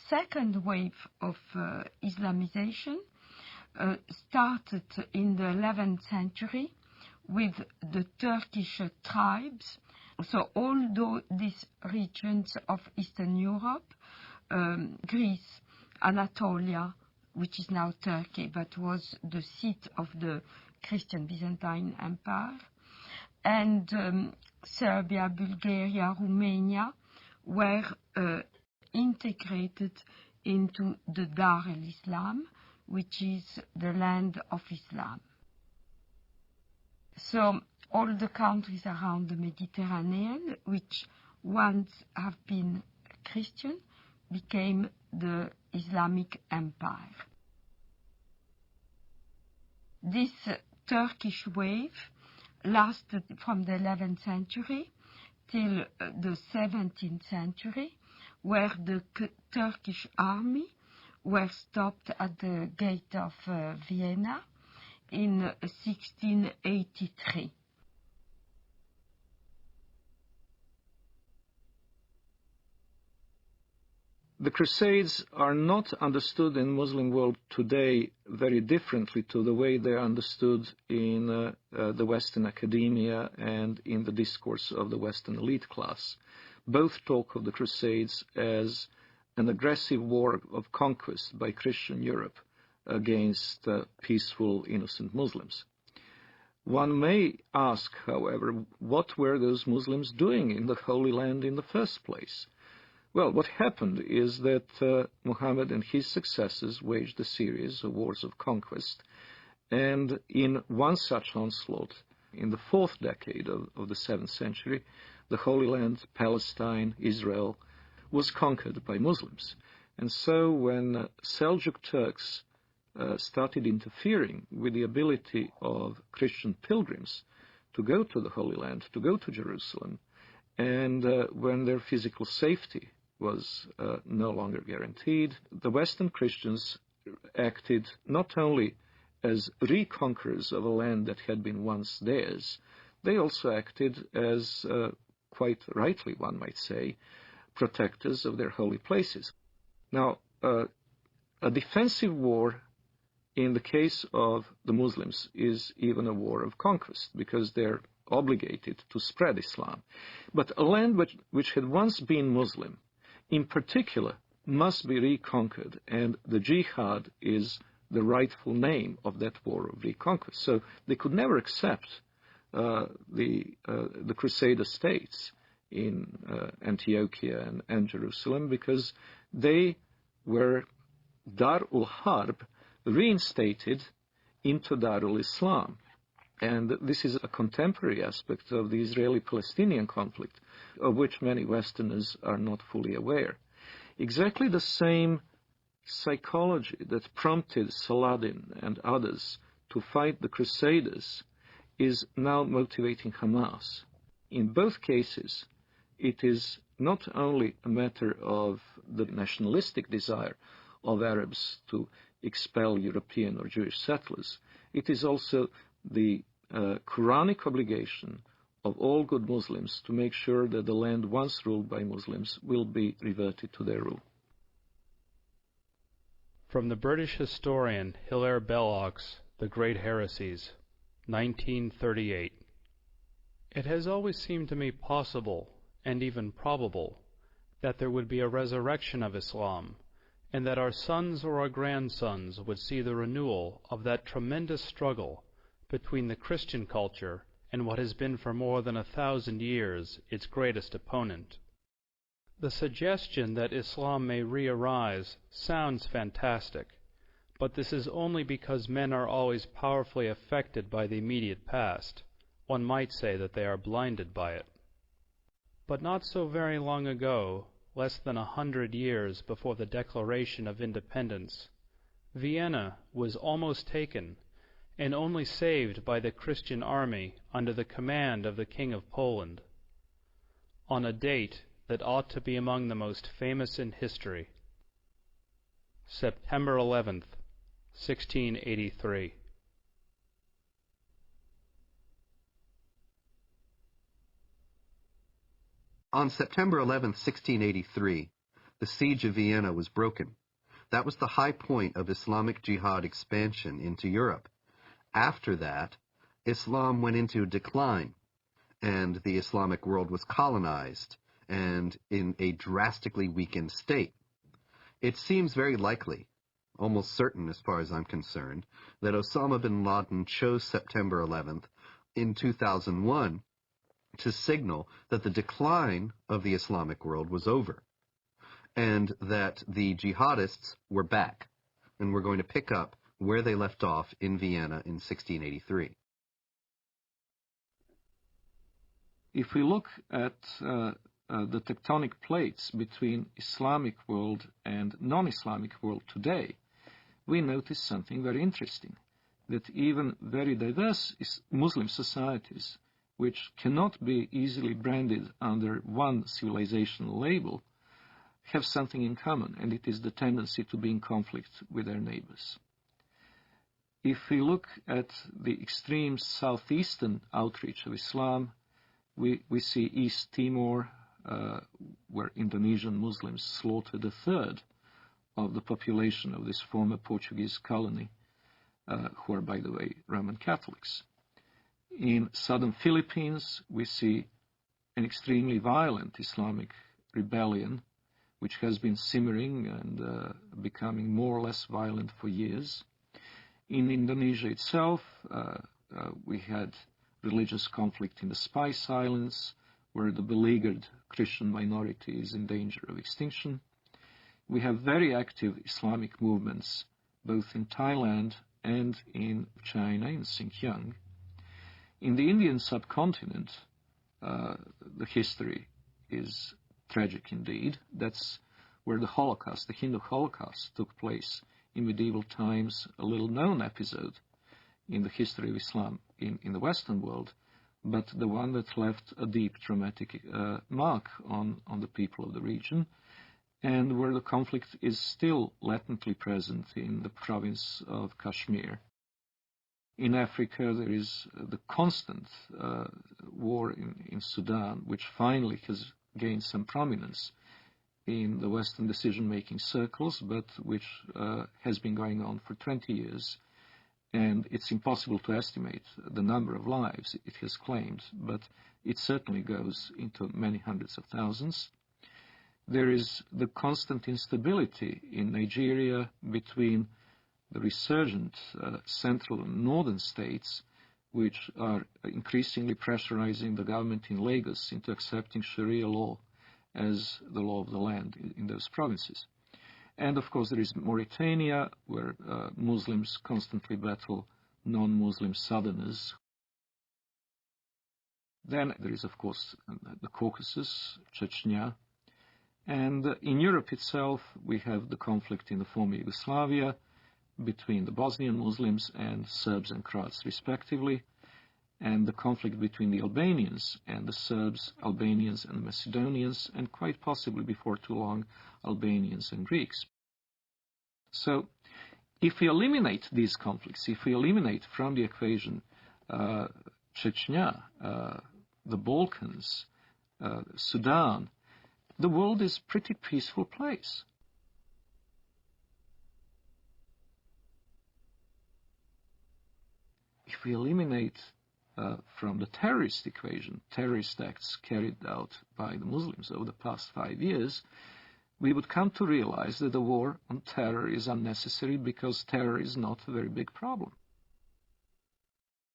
second wave of Islamization started in the 11th century with the Turkish tribes. So all these regions of Eastern Europe, Greece, Anatolia, which is now Turkey, but was the seat of the Christian Byzantine Empire, and Serbia, Bulgaria, Romania were integrated into the Dar el-Islam, which is the land of Islam. So all the countries around the Mediterranean, which once have been Christian, became the Islamic Empire. This Turkish wave lasted from the 11th century till the 17th century, where the Turkish army were stopped at the gate of Vienna in 1683. The Crusades are not understood in the Muslim world today very differently to the way they are understood in the Western academia and in the discourse of the Western elite class. Both talk of the Crusades as an aggressive war of conquest by Christian Europe against peaceful, innocent Muslims. One may ask, however, what were those Muslims doing in the Holy Land in the first place? Well, what happened is that Muhammad and his successors waged a series of wars of conquest, and in one such onslaught, in the 4th decade of the 7th century, the Holy Land, Palestine, Israel, was conquered by Muslims. And so when Seljuk Turks started interfering with the ability of Christian pilgrims to go to the Holy Land, to go to Jerusalem, and when their physical safety was no longer guaranteed, the Western Christians acted not only as reconquerors of a land that had been once theirs, they also acted as, quite rightly one might say, protectors of their holy places. Now, a defensive war in the case of the Muslims is even a war of conquest, because they're obligated to spread Islam. But a land which had once been Muslim, in particular, must be reconquered, and the jihad is the rightful name of that war of reconquest. So they could never accept the Crusader states in Antiochia and Jerusalem, because they were Dar-ul Harb reinstated into Darul Islam. And this is a contemporary aspect of the Israeli-Palestinian conflict, of which many Westerners are not fully aware. Exactly the same psychology that prompted Saladin and others to fight the Crusaders is now motivating Hamas. In both cases, it is not only a matter of the nationalistic desire of Arabs to expel European or Jewish settlers, it is also the Quranic obligation of all good Muslims to make sure that the land once ruled by Muslims will be reverted to their rule. From the British historian Hilaire Belloc's The Great Heresies, 1938. It has always seemed to me possible, and even probable, that there would be a resurrection of Islam, and that our sons or our grandsons would see the renewal of that tremendous struggle between the Christian culture and what has been for more than 1,000 years its greatest opponent. The suggestion that Islam may re-arise sounds fantastic, but this is only because men are always powerfully affected by the immediate past. One might say that they are blinded by it. But not so very long ago, less than 100 years before the Declaration of Independence, Vienna was almost taken, and only saved by the Christian army under the command of the King of Poland, on a date that ought to be among the most famous in history. September 11th, 1683. On September 11, 1683, The siege of Vienna was broken. That was the high point of Islamic jihad expansion into Europe. After that, Islam went into decline, and the Islamic world was colonized and in a drastically weakened state. It seems very likely, almost certain as far as I'm concerned, that Osama bin Laden chose September 11th in 2001 to signal that the decline of the Islamic world was over, and that the jihadists were back, and were going to pick up where they left off in Vienna in 1683. If we look at the tectonic plates between Islamic world and non-Islamic world today, we notice something very interesting, that even very diverse Muslim societies, which cannot be easily branded under one civilizational label, have something in common, and it is the tendency to be in conflict with their neighbors. If we look at the extreme southeastern outreach of Islam, we see East Timor, where Indonesian Muslims slaughtered a third of the population of this former Portuguese colony, who are, by the way, Roman Catholics. In southern Philippines, we see an extremely violent Islamic rebellion, which has been simmering and becoming more or less violent for years. In Indonesia itself, we had religious conflict in the Spice Islands, where the beleaguered Christian minority is in danger of extinction. We have very active Islamic movements both in Thailand and in China, in Xinjiang. In the Indian subcontinent, the history is tragic indeed. That's where the Holocaust, the Hindu Holocaust, took place in medieval times, a little-known episode in the history of Islam in the Western world, but the one that left a deep traumatic mark on the people of the region, and where the conflict is still latently present in the province of Kashmir. In Africa, there is the constant war in Sudan, which finally has gained some prominence in the Western decision-making circles, but which has been going on for 20 years. And it's impossible to estimate the number of lives it has claimed, but it certainly goes into many hundreds of thousands. There is the constant instability in Nigeria between the resurgent central and northern states, which are increasingly pressurizing the government in Lagos into accepting Sharia law as the law of the land in those provinces. And of course there is Mauritania, where Muslims constantly battle non-Muslim southerners. Then there is of course the Caucasus, Chechnya. And in Europe itself we have the conflict in the former Yugoslavia between the Bosnian Muslims and Serbs and Croats respectively, and the conflict between the Albanians and the Serbs, Albanians and the Macedonians, and quite possibly before too long, Albanians and Greeks. So if we eliminate these conflicts, if we eliminate from the equation Chechnya, the Balkans, Sudan, the world is a pretty peaceful place. If we eliminate from the terrorist equation, terrorist acts carried out by the Muslims over the past 5 years, we would come to realize that the war on terror is unnecessary because terror is not a very big problem.